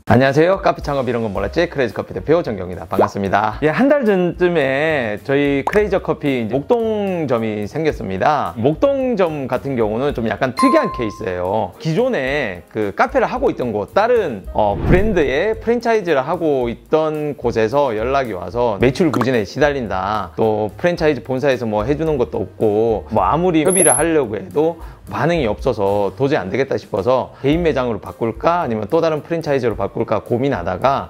안녕하세요. 카페 창업 이런 건 몰랐지? 크레이지커피 대표 정경입니다. 반갑습니다. 한 달 전쯤에 저희 크레이지커피 목동점이 생겼습니다. 목동점 같은 경우는 좀 약간 특이한 케이스예요. 기존에 그 카페를 하고 있던 곳, 다른 브랜드의 프랜차이즈를 하고 있던 곳에서 연락이 와서 매출 부진에 시달린다. 또 프랜차이즈 본사에서 뭐 해주는 것도 없고 뭐 아무리 협의를 하려고 해도 반응이 없어서 도저히 안 되겠다 싶어서 개인 매장으로 바꿀까 아니면 또 다른 프랜차이즈로 바꿀까 고민하다가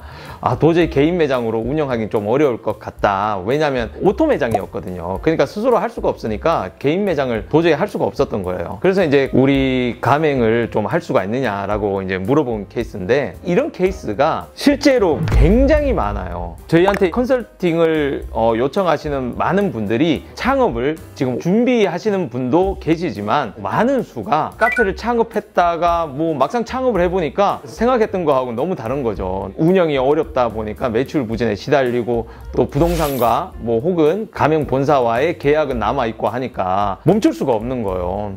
도저히 개인 매장으로 운영하기는 좀 어려울 것 같다. 왜냐하면 오토 매장이었거든요. 그러니까 스스로 할 수가 없으니까 개인 매장을 도저히 할 수가 없었던 거예요. 그래서 이제 우리 가맹을 좀 할 수가 있느냐라고 이제 물어본 케이스인데, 이런 케이스가 실제로 굉장히 많아요. 저희한테 컨설팅을 요청하시는 많은 분들이 창업을 지금 준비하시는 분도 계시지만 많은 수가 카페를 창업했다가 뭐 막상 창업을 해보니까 생각했던 거하고 너무 다른 거죠. 운영이 어렵다 보니까 매출 부진에 시달리고 또 부동산과 뭐 혹은 가맹 본사와의 계약은 남아있고 하니까 멈출 수가 없는 거예요.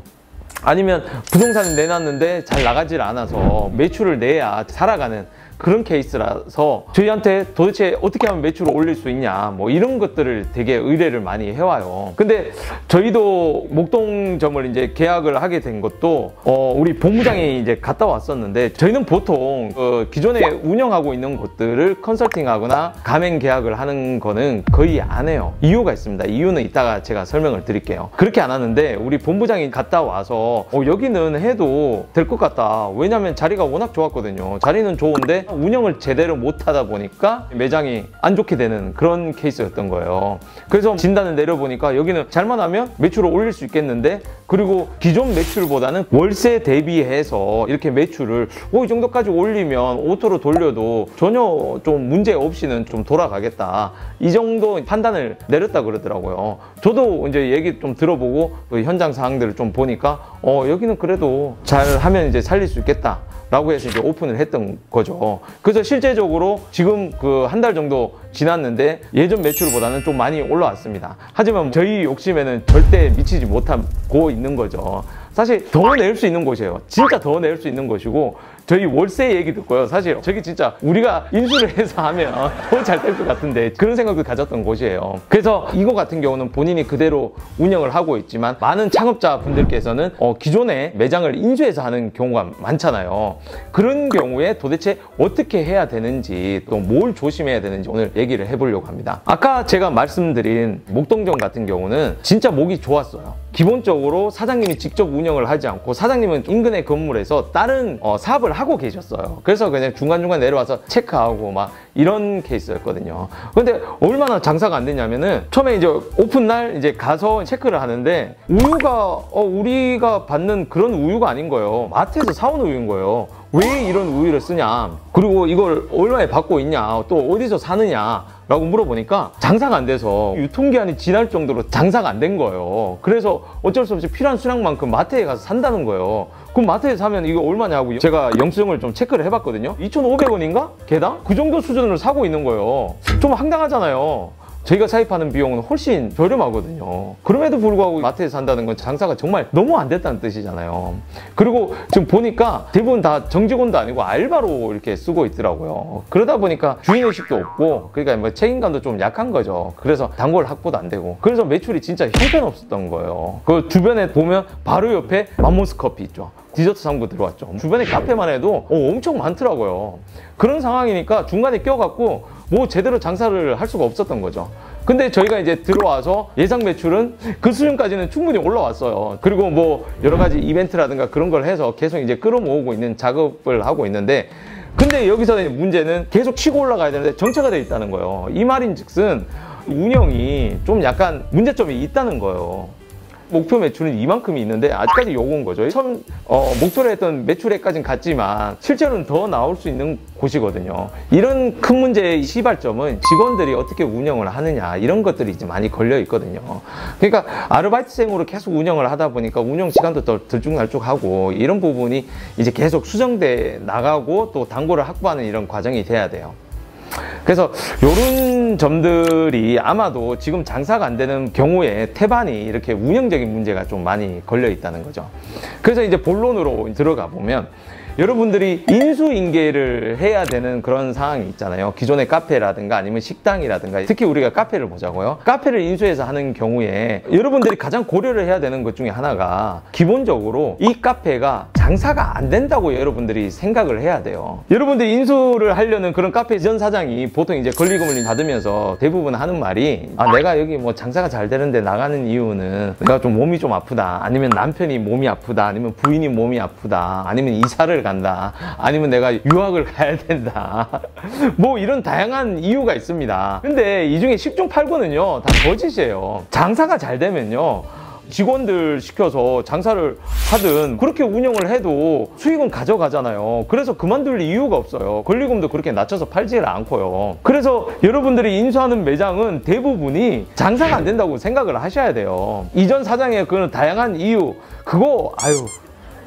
아니면 부동산을 내놨는데 잘 나가질 않아서 매출을 내야 살아가는 그런 케이스라서 저희한테 도대체 어떻게 하면 매출을 올릴 수 있냐 뭐 이런 것들을 되게 의뢰를 많이 해와요. 근데 저희도 목동점을 이제 계약을 하게 된 것도 우리 본부장이 이제 갔다 왔었는데, 저희는 보통 기존에 운영하고 있는 곳들을 컨설팅하거나 가맹 계약을 하는 거는 거의 안 해요. 이유가 있습니다. 이유는 이따가 제가 설명을 드릴게요. 그렇게 안 하는데 우리 본부장이 갔다 와서 여기는 해도 될 것 같다. 왜냐면 자리가 워낙 좋았거든요. 자리는 좋은데 운영을 제대로 못하다 보니까 매장이 안 좋게 되는 그런 케이스였던 거예요. 그래서 진단을 내려보니까 여기는 잘만 하면 매출을 올릴 수 있겠는데, 그리고 기존 매출보다는 월세 대비해서 이렇게 매출을 이 정도까지 올리면 오토로 돌려도 전혀 좀 문제 없이는 좀 돌아가겠다, 이 정도 판단을 내렸다 그러더라고요. 저도 이제 얘기 좀 들어보고 그 현장 상황들을 좀 보니까 여기는 그래도 잘하면 이제 살릴 수 있겠다 라고 해서 이제 오픈을 했던 거죠. 그래서 실제적으로 지금 그 한 달 정도 지났는데 예전 매출보다는 좀 많이 올라왔습니다. 하지만 저희 욕심에는 절대 미치지 못하고 있는 거죠. 사실 더 낼 수 있는 곳이에요. 진짜 더 낼 수 있는 곳이고, 저희 월세 얘기 듣고요. 사실 저기 진짜 우리가 인수를 해서 하면 더 잘 될 것 같은데 그런 생각도 가졌던 곳이에요. 그래서 이거 같은 경우는 본인이 그대로 운영을 하고 있지만 많은 창업자분들께서는 기존에 매장을 인수해서 하는 경우가 많잖아요. 그런 경우에 도대체 어떻게 해야 되는지 또 뭘 조심해야 되는지 오늘 얘기를 해보려고 합니다. 아까 제가 말씀드린 목동점 같은 경우는 진짜 목이 좋았어요. 기본적으로 사장님이 직접 운영을 하지 않고 사장님은 인근의 건물에서 다른 사업을 하고 계셨어요. 그래서 그냥 중간중간 내려와서 체크하고 막 이런 케이스였거든요. 근데 얼마나 장사가 안 됐냐면은 처음에 이제 오픈 날 이제 가서 체크를 하는데 우유가 우리가 받는 그런 우유가 아닌 거예요. 마트에서 사온 우유인 거예요. 왜 이런 우유를 쓰냐, 그리고 이걸 얼마에 받고 있냐, 또 어디서 사느냐 라고 물어보니까 장사가 안 돼서 유통기한이 지날 정도로 장사가 안 된 거예요. 그래서 어쩔 수 없이 필요한 수량만큼 마트에 가서 산다는 거예요. 그럼 마트에서 사면 이거 얼마냐고 제가 영수증을 좀 체크를 해봤거든요. 2,500원인가? 개당? 그 정도 수준으로 사고 있는 거예요. 좀 황당하잖아요. 저희가 사입하는 비용은 훨씬 저렴하거든요. 그럼에도 불구하고 마트에서 산다는 건 장사가 정말 너무 안 됐다는 뜻이잖아요. 그리고 지금 보니까 대부분 다 정직원도 아니고 알바로 이렇게 쓰고 있더라고요. 그러다 보니까 주인의식도 없고, 그러니까 뭐 책임감도 좀 약한 거죠. 그래서 단골 확보도 안 되고, 그래서 매출이 진짜 형편없었던 거예요. 그 주변에 보면 바로 옆에 맘모스 커피 있죠. 디저트 상부 들어왔죠. 주변에 카페만 해도 엄청 많더라고요. 그런 상황이니까 중간에 껴갖고 뭐 제대로 장사를 할 수가 없었던 거죠. 근데 저희가 이제 들어와서 예상 매출은 그 수준까지는 충분히 올라왔어요. 그리고 뭐 여러 가지 이벤트라든가 그런 걸 해서 계속 이제 끌어모으고 있는 작업을 하고 있는데, 근데 여기서 문제는 계속 치고 올라가야 되는데 정체가 돼 있다는 거예요. 이 말인즉슨 운영이 좀 약간 문제점이 있다는 거예요. 목표 매출은 이만큼이 있는데 아직까지 요건 거죠. 처음 목표로 했던 매출액까지는 갔지만 실제로는 더 나올 수 있는 곳이거든요. 이런 큰 문제의 시발점은 직원들이 어떻게 운영을 하느냐, 이런 것들이 이제 많이 걸려 있거든요. 그러니까 아르바이트생으로 계속 운영을 하다 보니까 운영 시간도 더 들쭉날쭉하고 이런 부분이 이제 계속 수정돼 나가고 또 단골을 확보하는 이런 과정이 돼야 돼요. 그래서 이런 점들이 아마도 지금 장사가 안 되는 경우에 태반이 이렇게 운영적인 문제가 좀 많이 걸려 있다는 거죠. 그래서 이제 본론으로 들어가 보면 여러분들이 인수인계를 해야 되는 그런 상황이 있잖아요. 기존의 카페라든가 아니면 식당이라든가, 특히 우리가 카페를 보자고요. 카페를 인수해서 하는 경우에 여러분들이 가장 고려를 해야 되는 것 중에 하나가, 기본적으로 이 카페가 장사가 안 된다고 여러분들이 생각을 해야 돼요. 여러분들이 인수를 하려는 그런 카페 전 사장이 보통 이제 권리금을 받으면서 대부분 하는 말이, 내가 여기 뭐 장사가 잘 되는데 나가는 이유는 내가 좀 몸이 좀 아프다, 아니면 남편이 몸이 아프다, 아니면 부인이 몸이 아프다, 아니면 이사를 간다, 아니면 내가 유학을 가야 된다 뭐 이런 다양한 이유가 있습니다. 근데 이 중에 10중 8구는요 다 거짓이에요. 장사가 잘 되면요, 직원들 시켜서 장사를 하든 그렇게 운영을 해도 수익은 가져가잖아요. 그래서 그만둘 이유가 없어요. 권리금도 그렇게 낮춰서 팔지를 않고요. 그래서 여러분들이 인수하는 매장은 대부분이 장사가 안 된다고 생각을 하셔야 돼요. 이전 사장의 그런 다양한 이유, 그거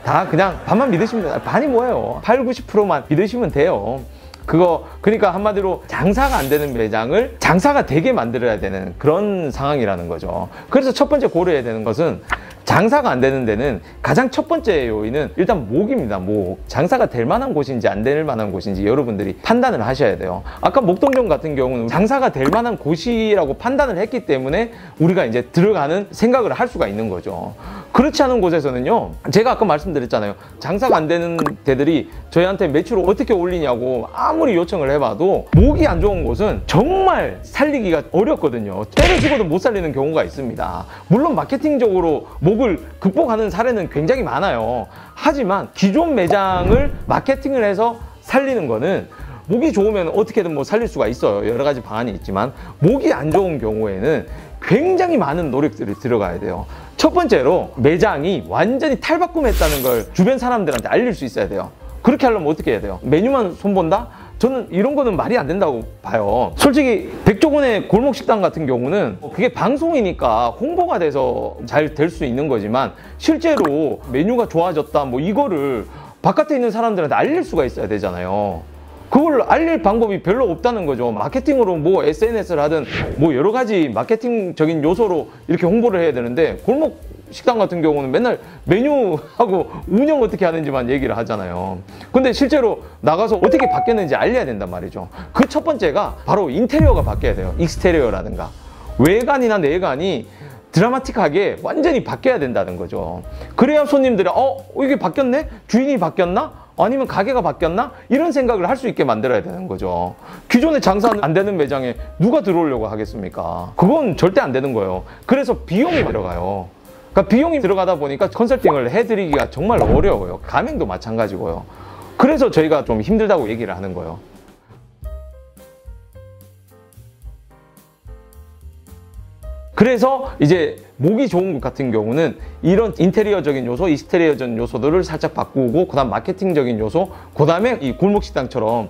다 그냥 반만 믿으시면 돼요. 반이 뭐예요? 8, 90%만 믿으시면 돼요. 그러니까 한마디로 장사가 안 되는 매장을 장사가 되게 만들어야 되는 그런 상황이라는 거죠. 그래서 첫 번째 고려해야 되는 것은, 장사가 안 되는 데는 가장 첫 번째 요인은 일단 목입니다. 목. 장사가 될 만한 곳인지 안 될 만한 곳인지 여러분들이 판단을 하셔야 돼요. 아까 목동점 같은 경우는 장사가 될 만한 곳이라고 판단을 했기 때문에 우리가 이제 들어가는 생각을 할 수가 있는 거죠. 그렇지 않은 곳에서는요, 제가 아까 말씀드렸잖아요. 장사가 안 되는 데들이 저희한테 매출을 어떻게 올리냐고 아무리 요청을 해봐도, 목이 안 좋은 곳은 정말 살리기가 어렵거든요. 때려 죽어도 못 살리는 경우가 있습니다. 물론 마케팅적으로 목을 극복하는 사례는 굉장히 많아요. 하지만 기존 매장을 마케팅을 해서 살리는 거는, 목이 좋으면 어떻게든 뭐 살릴 수가 있어요. 여러 가지 방안이 있지만, 목이 안 좋은 경우에는 굉장히 많은 노력들이 들어가야 돼요. 첫 번째로 매장이 완전히 탈바꿈했다는 걸 주변 사람들한테 알릴 수 있어야 돼요. 그렇게 하려면 어떻게 해야 돼요? 메뉴만 손본다? 저는 이런 거는 말이 안 된다고 봐요. 솔직히 백종원의 골목식당 같은 경우는 그게 방송이니까 홍보가 돼서 잘 될 수 있는 거지만, 실제로 메뉴가 좋아졌다 뭐 이거를 바깥에 있는 사람들한테 알릴 수가 있어야 되잖아요. 그걸 알릴 방법이 별로 없다는 거죠. 마케팅으로 뭐 SNS를 하든 뭐 여러 가지 마케팅적인 요소로 이렇게 홍보를 해야 되는데, 골목 식당 같은 경우는 맨날 메뉴하고 운영 어떻게 하는지만 얘기를 하잖아요. 근데 실제로 나가서 어떻게 바뀌었는지 알려야 된단 말이죠. 그 첫 번째가 바로 인테리어가 바뀌어야 돼요. 익스테리어라든가 외관이나 내관이 드라마틱하게 완전히 바뀌어야 된다는 거죠. 그래야 손님들이 이게 바뀌었네? 주인이 바뀌었나? 아니면 가게가 바뀌었나? 이런 생각을 할 수 있게 만들어야 되는 거죠. 기존에 장사 안 되는 매장에 누가 들어오려고 하겠습니까? 그건 절대 안 되는 거예요. 그래서 비용이 들어가요. 그러니까 비용이 들어가다 보니까 컨설팅을 해드리기가 정말 어려워요. 가맹도 마찬가지고요. 그래서 저희가 좀 힘들다고 얘기를 하는 거예요. 그래서 이제 목이 좋은 곳 같은 경우는 이런 인테리어적인 요소, 익스테리어적인 요소들을 살짝 바꾸고, 그 다음 마케팅적인 요소, 그 다음에 이 골목식당처럼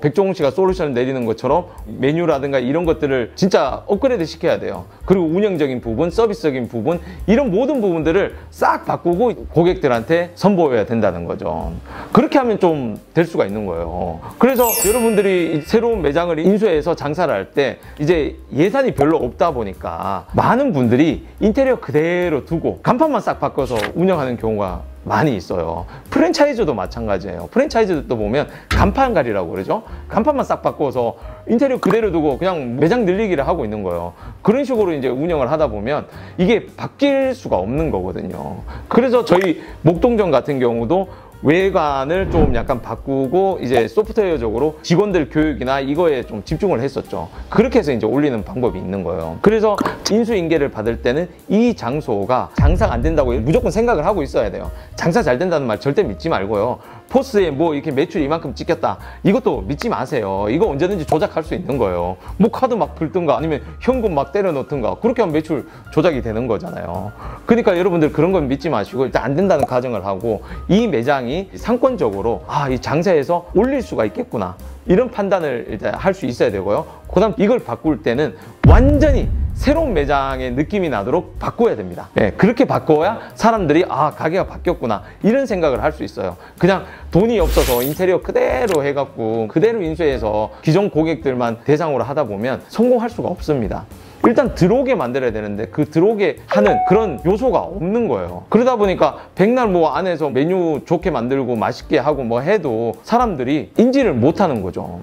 백종원 씨가 솔루션을 내리는 것처럼 메뉴라든가 이런 것들을 진짜 업그레이드 시켜야 돼요. 그리고 운영적인 부분, 서비스적인 부분, 이런 모든 부분들을 싹 바꾸고 고객들한테 선보여야 된다는 거죠. 그렇게 하면 좀 될 수가 있는 거예요. 그래서 여러분들이 새로운 매장을 인수해서 장사를 할 때 이제 예산이 별로 없다 보니까 많은 분들이 인테리어 그대로 두고 간판만 싹 바꿔서 운영하는 경우가 많이 있어요. 프랜차이즈도 마찬가지예요. 프랜차이즈도 보면 간판갈이라고 그러죠. 간판만 싹 바꿔서 인테리어 그대로 두고 그냥 매장 늘리기를 하고 있는 거예요. 그런 식으로 이제 운영을 하다 보면 이게 바뀔 수가 없는 거거든요. 그래서 저희 목동점 같은 경우도 외관을 좀 약간 바꾸고 이제 소프트웨어적으로 직원들 교육이나 이거에 좀 집중을 했었죠. 그렇게 해서 이제 올리는 방법이 있는 거예요. 그래서 인수인계를 받을 때는 이 장소가 장사가 안 된다고 무조건 생각을 하고 있어야 돼요. 장사 잘 된다는 말 절대 믿지 말고요. 포스에 뭐 이렇게 매출 이만큼 찍혔다, 이것도 믿지 마세요. 이거 언제든지 조작할 수 있는 거예요. 뭐 카드 막 긁든가 아니면 현금 막 때려 넣든가 그렇게 하면 매출 조작이 되는 거잖아요. 그러니까 여러분들 그런 건 믿지 마시고 일단 안 된다는 가정을 하고, 이 매장이 상권적으로 이 장사에서 올릴 수가 있겠구나, 이런 판단을 일단 할 수 있어야 되고요. 그 다음 이걸 바꿀 때는 완전히 새로운 매장의 느낌이 나도록 바꿔야 됩니다. 네, 그렇게 바꿔야 사람들이 가게가 바뀌었구나, 이런 생각을 할 수 있어요. 그냥 돈이 없어서 인테리어 그대로 해갖고 그대로 인수해서 기존 고객들만 대상으로 하다 보면 성공할 수가 없습니다. 일단 들어오게 만들어야 되는데 그 들어오게 하는 그런 요소가 없는 거예요. 그러다 보니까 백날 뭐 안에서 메뉴 좋게 만들고 맛있게 하고 뭐 해도 사람들이 인지를 못하는 거죠.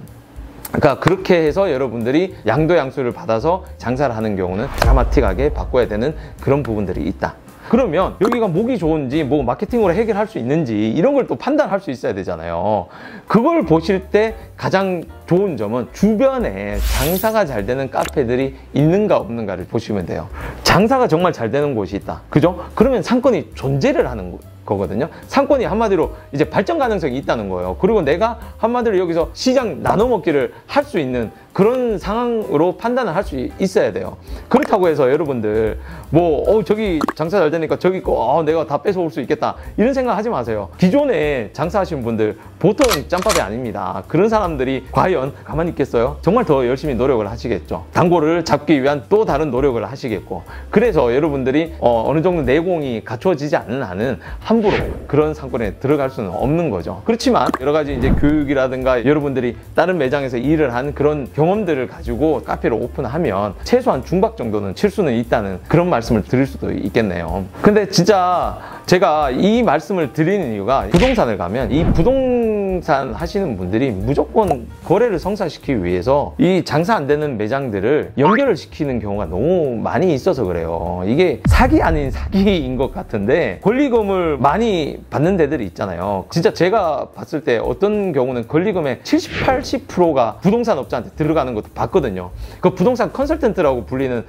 그러니까 그렇게 해서 여러분들이 양도양수를 받아서 장사를 하는 경우는 드라마틱하게 바꿔야 되는 그런 부분들이 있다. 그러면 여기가 뭐기 좋은지 뭐 마케팅으로 해결할 수 있는지 이런 걸 또 판단할 수 있어야 되잖아요. 그걸 보실 때 가장 좋은 점은 주변에 장사가 잘 되는 카페들이 있는가 없는가를 보시면 돼요. 장사가 정말 잘 되는 곳이 있다. 그죠? 그러면 상권이 존재를 하는 거거든요. 상권이 한마디로 이제 발전 가능성이 있다는 거예요. 그리고 내가 한마디로 여기서 시장 나눠 먹기를 할 수 있는 그런 상황으로 판단을 할 수 있어야 돼요. 그렇다고 해서 여러분들 뭐 저기 장사 잘 되니까 저기 거 내가 다 뺏어올 수 있겠다 이런 생각 하지 마세요. 기존에 장사하시는 분들 보통 짬밥이 아닙니다. 그런 사람들이 과연 가만히 있겠어요? 정말 더 열심히 노력을 하시겠죠. 단골을 잡기 위한 또 다른 노력을 하시겠고, 그래서 여러분들이 어느 정도 내공이 갖춰지지 않는 한은 함부로 그런 상권에 들어갈 수는 없는 거죠. 그렇지만 여러 가지 이제 교육이라든가 여러분들이 다른 매장에서 일을 한 그런 경험들을 가지고 카페를 오픈하면 최소한 중박 정도는 칠 수는 있다는 그런 말씀을 드릴 수도 있겠네요. 근데 진짜 제가 이 말씀을 드리는 이유가 부동산을 가면 이 부동산 하시는 분들이 무조건 거래를 성사시키기 위해서 이 장사 안 되는 매장들을 연결을 시키는 경우가 너무 많이 있어서 그래요. 이게 사기 아닌 사기인 것 같은데 권리금을 많이 받는 데들이 있잖아요. 진짜 제가 봤을 때 어떤 경우는 권리금의 70, 80%가 부동산 업자한테 들어가는 것도 봤거든요. 그 부동산 컨설턴트라고 불리는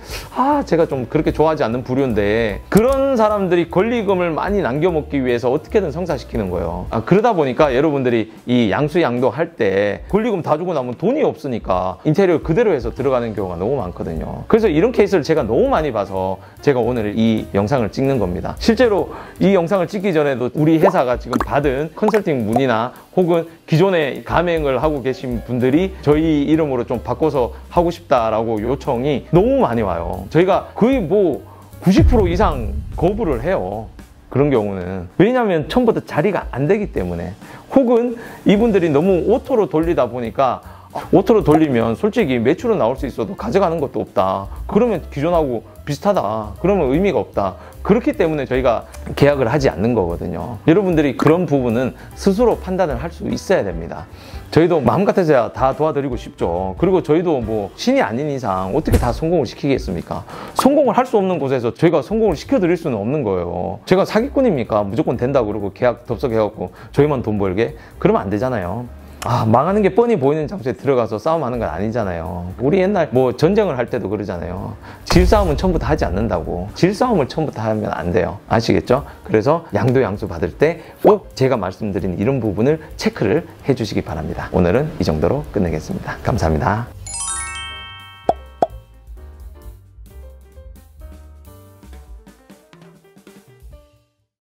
제가 좀 그렇게 좋아하지 않는 부류인데 그런 사람들이 권리금을 많이 남겨먹기 위해서 어떻게든 성사시키는 거예요. 그러다 보니까 여러분들이 이 양수양도 할 때 권리금 다 주고 나면 돈이 없으니까 인테리어 그대로 해서 들어가는 경우가 너무 많거든요. 그래서 이런 케이스를 제가 너무 많이 봐서 제가 오늘 이 영상을 찍는 겁니다. 실제로 이 영상을 찍기 전에도 우리 회사가 지금 받은 컨설팅 문의나 혹은 기존에 가맹을 하고 계신 분들이 저희 이름으로 좀 바꿔서 하고 싶다라고 요청이 너무 많이 와요. 저희가 거의 뭐 90% 이상 거부를 해요. 그런 경우는. 왜냐하면 처음부터 자리가 안 되기 때문에, 혹은 이분들이 너무 오토로 돌리다 보니까 오토로 돌리면 솔직히 매출은 나올 수 있어도 가져가는 것도 없다. 그러면 기존하고 비슷하다. 그러면 의미가 없다. 그렇기 때문에 저희가 계약을 하지 않는 거거든요. 여러분들이 그런 부분은 스스로 판단을 할 수 있어야 됩니다. 저희도 마음 같아서야 다 도와드리고 싶죠. 그리고 저희도 뭐 신이 아닌 이상 어떻게 다 성공을 시키겠습니까? 성공을 할 수 없는 곳에서 저희가 성공을 시켜드릴 수는 없는 거예요. 제가 사기꾼입니까? 무조건 된다고 그러고 계약 덥석해갖고 저희만 돈 벌게? 그러면 안 되잖아요. 망하는 게 뻔히 보이는 장소에 들어가서 싸움하는 건 아니잖아요. 우리 옛날 뭐 전쟁을 할 때도 그러잖아요. 질싸움은 처음부터 하지 않는다고. 질싸움을 처음부터 하면 안 돼요. 아시겠죠? 그래서 양도양수 받을 때 꼭 제가 말씀드린 이런 부분을 체크를 해주시기 바랍니다. 오늘은 이 정도로 끝내겠습니다. 감사합니다.